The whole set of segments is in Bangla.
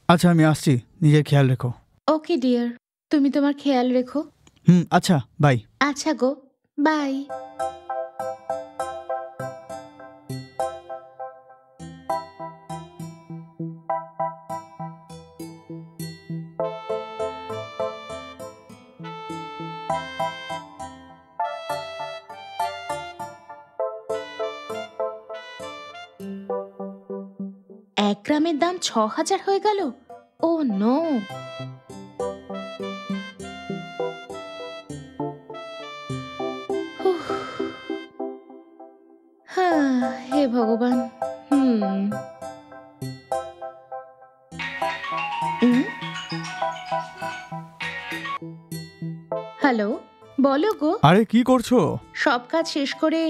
আচ্ছা আমি আসছি, নিজের খেয়াল রেখো। ওকে ডিয়ার, তুমি তোমার খেয়াল রেখো। আচ্ছা বাই। আচ্ছা গো, বাই। এক গ্রামের দাম ৬,০০০ হয়ে গেল। ও নো। হ্যাঁ, হে ভগবান। হ্যালো, বলো গো। আরে কি করছো? সব কাজ শেষ করে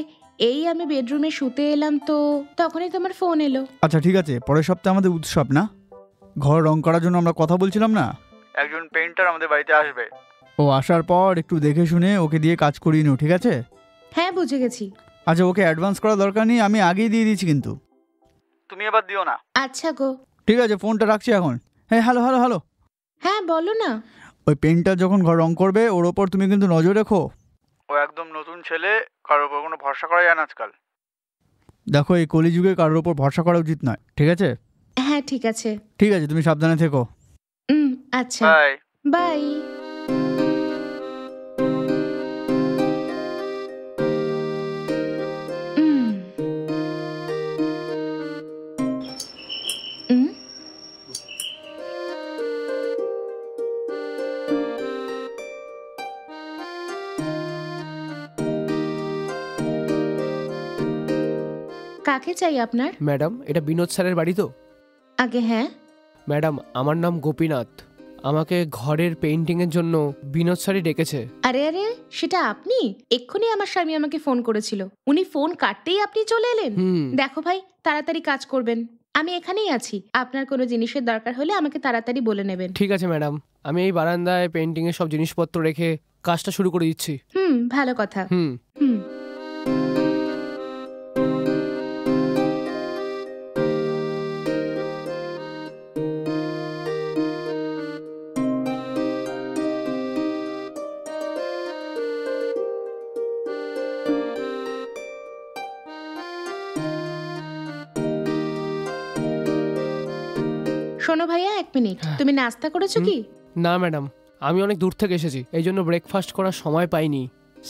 এই আমি বেডরুমে শুতে এলাম, তো তখনই তোমার ফোন এলো। আচ্ছা ঠিক আছে, পরের সপ্তাহে আমাদের উৎসব না, ঘর রং করার জন্য আমরা কথা বলছিলাম না, একজন পেইন্টার আমাদের বাড়িতে আসবে। ও আসার পর একটু দেখে শুনে ওকে দিয়ে কাজ করিয়ে নিও, ঠিক আছে? হ্যাঁ বুঝে গেছি। আচ্ছা ওকে অ্যাডভান্স করা দরকার নেই, আমি আগেই দিয়ে দিয়েছি, কিন্তু তুমি এবার দিও না। আচ্ছা গো। ঠিক আছে, ফোনটা রাখছি এখন। হ্যাঁ হ্যালো হ্যালো হ্যালো। হ্যাঁ বলো না। ওই পেইন্টার যখন ঘর রং করবে ওর ওপর তুমি কিন্তু নজর রেখো। ও একদম নতুন ছেলে, কারোর ওপর কোনো ভরসা করা যায় না আজকাল। দেখো এই কলিযুগে কারোর ওপর ভরসা করা উচিত নয়, ঠিক আছে? হ্যাঁ ঠিক আছে। ঠিক আছে, তুমি সাবধানে থেকো। আচ্ছা বাই বাই। কাকে চাই আপনার? ম্যাডাম, এটা বিনোদ স্যারের বাড়ি তো? আগে হ্যাঁ। ম্যাডাম, আমার নাম গোপীনাথ। আমাকে ঘরের পেইন্টিং এর জন্য বিনোদ স্যারই ডেকেছে। আরে আরে, সেটা আপনি? এক্ষুনি আমার স্বামী আমাকে ফোন করেছিল, উনি ফোন কাটতেই আপনি চলে এলেন। দেখো ভাই, তাড়াতাড়ি কাজ করবেন, আমি এখানেই আছি। আপনার কোনো জিনিসের দরকার হলে আমাকে তাড়াতাড়ি বলে নেবেন। ঠিক আছে ম্যাডাম, আমি এই বারান্দায় পেইন্টিং এর সব জিনিসপত্র রেখে কাজটা শুরু করে দিচ্ছি। ভালো কথা। শোনো ভাইয়া, এক মিনিট, তুমি নাস্তা করেছো কি? না ম্যাডাম, আমি অনেক দূর থেকে এসেছি, এই জন্য ব্রেকফাস্ট করার সময় পাইনি।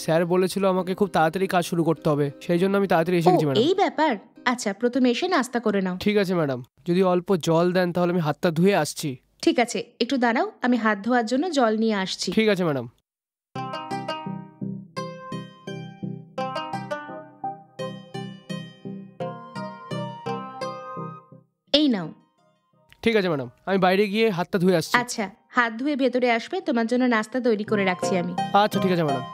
স্যার বলেছিল আমাকে খুব তাড়াতাড়ি কাজ শুরু করতে হবে, সেই জন্য আমি তাড়াতাড়ি এসে গেছি ম্যাডাম। এই ব্যাপার? আচ্ছা, প্রথমে এসে নাস্তা করে নাও। ঠিক আছে ম্যাডাম, যদি অল্প জল দেন তাহলে আমি হাতটা ধুয়ে আসছি। ঠিক আছে, একটু দাঁড়াও, আমি হাত ধোয়ার জন্য জল নিয়ে আসছি। ঠিক আছে ম্যাডাম। এই নাও। ঠিক আছে ম্যাডাম, আমি বাইরে গিয়ে হাতটা ধুয়ে আসছি। আচ্ছা, হাত ধুয়ে ভেতরে আসবে, তোমার জন্য নাস্তা তৈরি করে রাখছি আমি। আচ্ছা ঠিক আছে ম্যাডাম।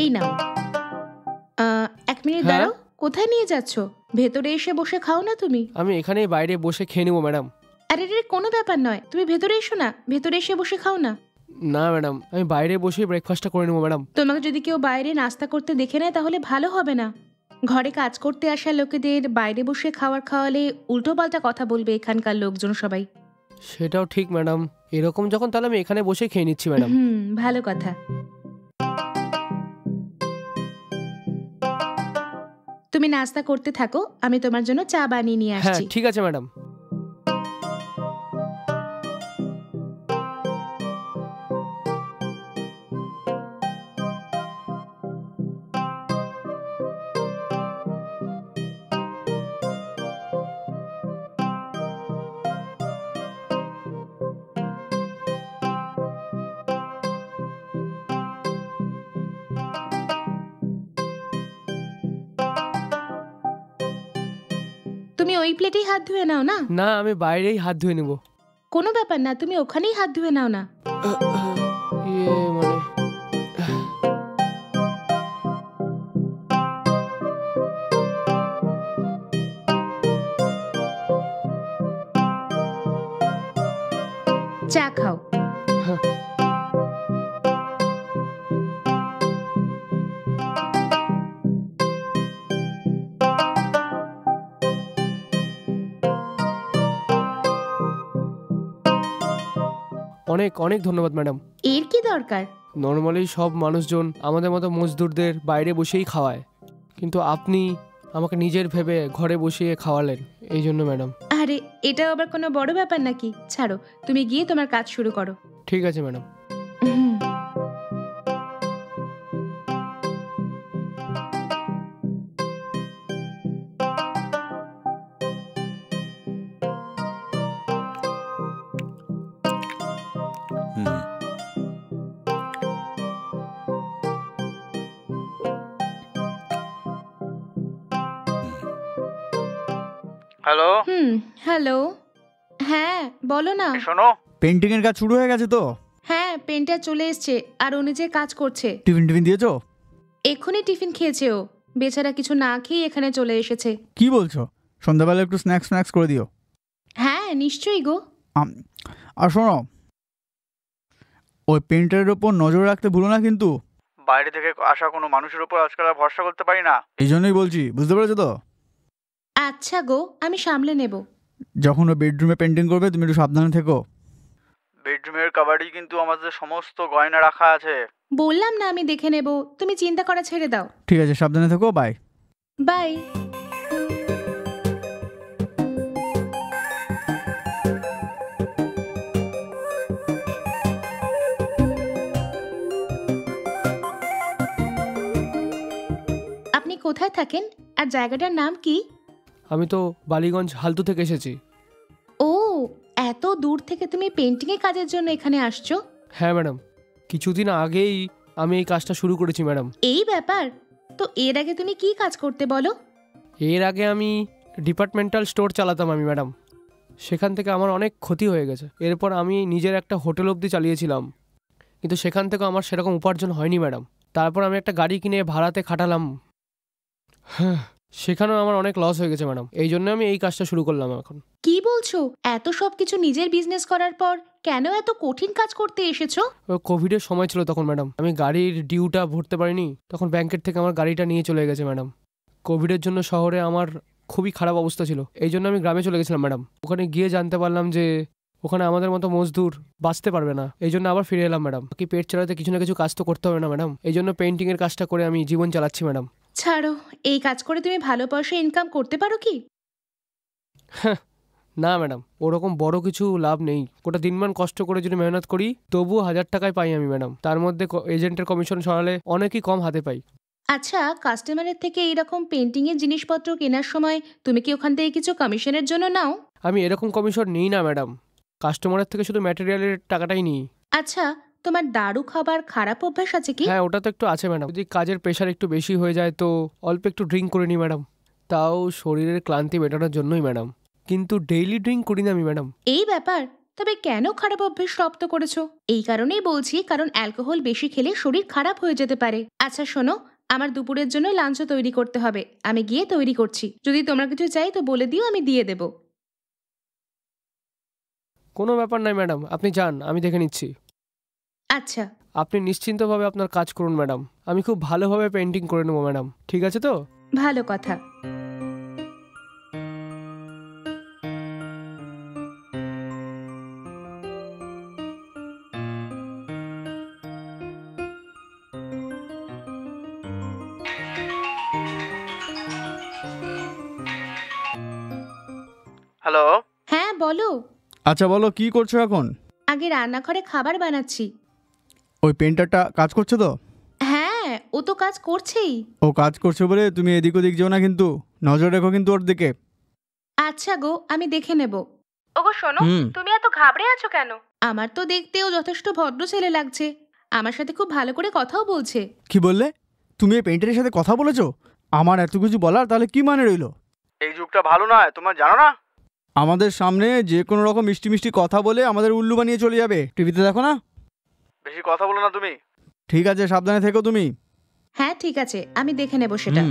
এই নাও। এক মিনিট দাঁড়াও, কোথায় নিয়ে যাচ্ছ? ভেতরে এসে বসে খাও না তুমি? আমি এখানেই বাইরে বসে খেয়ে নেবো ম্যাডাম। আরে রে, কোনো ব্যাপার নয়, তুমি ভেতরে এসো না, ভেতরে এসে বসে খাও না। না ম্যাডাম, আমি বাইরে বসে ব্রেকফাস্টটা করে নেবো ম্যাডাম। তোমাকে যদি কেউ বাইরে নাস্তা করতে দেখে নেয় তাহলে ভালো হবে না। ঘরে কাজ করতে আসা লোকেদের বাইরে বসে খাওয়ালে উল্টো পাল্টা কথা বলবে এখানকার লোকজন সবাই। সেটাও ঠিক ম্যাডাম, এরকম যখন তাহলে আমি এখানে বসে খেয়ে নিচ্ছি ম্যাডাম। ভালো কথা। তুমি নাস্তা করতে থাকো, আমি তোমার জন্য চা বানিয়ে নিয়ে আসছি। হ্যাঁ ঠিক আছে ম্যাডাম। তুমি ওই প্লেটেই হাত ধুয়ে নাও না। না, আমি বাইরেই হাত ধুয়ে নেব। কোনো ব্যাপার না, তুমি ওখানেই হাত ধুয়ে নাও না। চা খাও। অনেক অনেক ধন্যবাদ ম্যাডাম। এর কি দরকার? নর্মালি সব মানুষজন আমাদের মতো মজদুরদের বাইরে বসেই খাওয়ায়, কিন্তু আপনি আমাকে নিজের ভেবে ঘরে বসিয়ে খাওয়ালেন, এই জন্য ম্যাডাম। আরে এটা আবার কোনো বড় ব্যাপার নাকি? ছাড়ো, তুমি গিয়ে তোমার কাজ শুরু করো। ঠিক আছে ম্যাডাম। হ্যালো। হ্যালো। হ্যাঁ বলো না। শোনো, পেন্টিং এর কাজ শুরু হয়ে গেছে তো? হ্যাঁ, পেন্টার চলে এসছে আর ও নিজে কাজ করছে। টিফিন টিফিন দিয়েছো? এক্ষুনি টিফিন খেয়েছে ও। বেচারা কিছু না খেয়ে এখানে চলে এসেছে। কি বলছো? সন্ধ্যাবেলা একটু স্ন্যাক্স করে দিও। হ্যাঁ নিশ্চয়ই গো। আর শোনো, ওই পেন্টারের ওপর নজর রাখতে ভুলো না কিন্তু। বাইরে থেকে আসা কোনো মানুষের ওপর আজকাল আর ভরসা করতে পারি না, এই জন্যই বলছি, বুঝতে পেরেছো তো? আচ্ছা গো, আমি সামলে নেব। যখন ও বেডরুমে পেন্টিং করবে তুমি একটু সাবধানে থেকো। বেডরুমের কাবাডি কিন্তু আমাদের সমস্ত গয়না রাখা আছে। বললাম না আমি দেখে নেব, তুমি চিন্তা করা ছেড়ে দাও। ঠিক আছে, সাবধানে থেকো। Bye bye. আপনি কোথায় থাকেন আর জায়গাটার নাম কি? আমি তো বালিগঞ্জ হালতু থেকে এসেছি। ও, এত দূর থেকে তুমি পেন্টিং এর কাজের জন্য এখানে আসছো? হ্যাঁ ম্যাডাম, কিছুদিন আগেই আমি এই কাজটা শুরু করেছি ম্যাডাম। এই ব্যাপার? তো এর আগে তুমি কি কাজ করতে বলো? এর আগে আমি ডিপার্টমেন্টাল স্টোর চালাতাম আমি ম্যাডাম। সেখান থেকে আমার অনেক ক্ষতি হয়ে গেছে। এরপর আমি নিজের একটা হোটেল অবধি চালিয়েছিলাম, কিন্তু সেখান থেকেও আমার সেরকম উপার্জন হয়নি ম্যাডাম। তারপর আমি একটা গাড়ি কিনে ভাড়াতে খাটালাম, হ্যাঁ সেখানেও আমার অনেক লস হয়ে গেছে ম্যাডাম। এই জন্য আমি এই কাজটা শুরু করলাম এখন। কি বলছো? এত সব কিছু নিজের বিজনেস করার পর কেন এত কঠিন কাজ করতে এসেছো? কোভিডের সময় ছিল তখন ম্যাডাম, আমি গাড়ির ডিউটা ভরতে পারিনি, তখন ব্যাংকের থেকে আমার গাড়িটা নিয়ে চলে গেছে ম্যাডাম। কোভিডের জন্য শহরে আমার খুবই খারাপ অবস্থা ছিল, এই জন্য আমি গ্রামে চলে গেছিলাম ম্যাডাম। ওখানে গিয়ে জানতে পারলাম যে ওখানে আমাদের মতো মজদুর বাঁচতে পারবে না, এই জন্য আবার ফিরে এলাম ম্যাডাম। কি পেট চালাতে কিছু না কিছু কাজ তো করতে হবে না ম্যাডাম, এই জন্য পেন্টিংয়ের কাজটা করে আমি জীবন চালাচ্ছি ম্যাডাম। ছাড়ো, এই কাজ করে তুমি ভালো পয়সা ইনকাম করতে পারো কি? না ম্যাডাম, ওরকম বড় কিছু লাভ নেই। ওটা দিনমান কষ্ট করে যদি মেহনত করি তবুও 1000 টাকায় পাই আমি ম্যাডাম। তার মধ্যে এজেন্টের কমিশন সরালে অনেকই কম হাতে পাই। আচ্ছা, কাস্টমারের থেকে এইরকম পেন্টিং এর জিনিসপত্র কেনার সময় তুমি কি ওখান থেকে কিছু কমিশনের জন্য নাও? আমি এরকম কমিশন নিই না ম্যাডাম, কাস্টমারের থেকে শুধু ম্যাটেরিয়ালের টাকাটাই নিই। আচ্ছা, তোমার দারু খাবার খারাপ অভ্যাস আছে কি? হ্যাঁ ওটা তো একটু আছে ম্যাডাম, যদি কাজের প্রেশার একটু বেশি হয়ে যায় তো অল্প একটু ড্রিঙ্ক করে নিই ম্যাডাম, তাও শরীরের ক্লান্তি মেটানোর জন্যই ম্যাডাম, কিন্তু ডেইলি ড্রিঙ্ক করি না আমি ম্যাডাম। এই ব্যাপার? তবে কেন খারাপ অভ্যেস রপ্ত করেছো? এই কারণেই বলছি, কারণ অ্যালকোহল বেশি খেলে শরীর খারাপ হয়ে যেতে পারে। আচ্ছা শোনো, আমার দুপুরের জন্য লাঞ্চও তৈরি করতে হবে, আমি গিয়ে তৈরি করছি। যদি তোমরা কিছু চাই তো বলে দিও, আমি দিয়ে দেব। কোনো ব্যাপার নাই ম্যাডাম, আপনি যান, আমি দেখে নিচ্ছি। আচ্ছা। আপনি নিশ্চিন্তভাবে আপনার কাজ করুন ম্যাডাম, আমি খুব ভালোভাবে পেন্টিং করে নেবো ম্যাডাম, ঠিক আছে তো? ভালো কথা। হ্যালো। হ্যাঁ বলো। আচ্ছা বলো, কি করছো এখন? আগে রান্নাঘরে খাবার বানাচ্ছি। ওই পেন্টারটা কাজ করছে তো? হ্যাঁ, ও তো কাজ করছেই। ও কাজ করছে বলে তুমি এদিক ওদিক যেও না, কিন্তু নজর রেখো কিন্তু ওর দিকে। আচ্ছা গো, আমি দেখে নেব। ওগো শোনো, তুমি এত ঘাবড়ে আছো কেন? আমার তো দেখতেও যথেষ্ট ভদ্র ছেলে লাগছে, আমার সাথে খুব ভালো করে কথাও বলছে। কি বললে? তুমি এই পেন্টারের সাথে কথা বলেছো? আমার এত কিছু বলার তাহলে কি মানে রইলো? এই যুগটা ভালো নয়, তোমার জানো না? আমাদের সামনে যে কোনো রকম মিষ্টি মিষ্টি কথা বলে আমাদের উল্লু বানিয়ে চলে যাবে। টিভিতে দেখো না? বেশি কথা বলো না তুমি। ঠিক আছে, সাবধানে থেকো তুমি। হ্যাঁ ঠিক আছে, আমি দেখে নেব সেটা।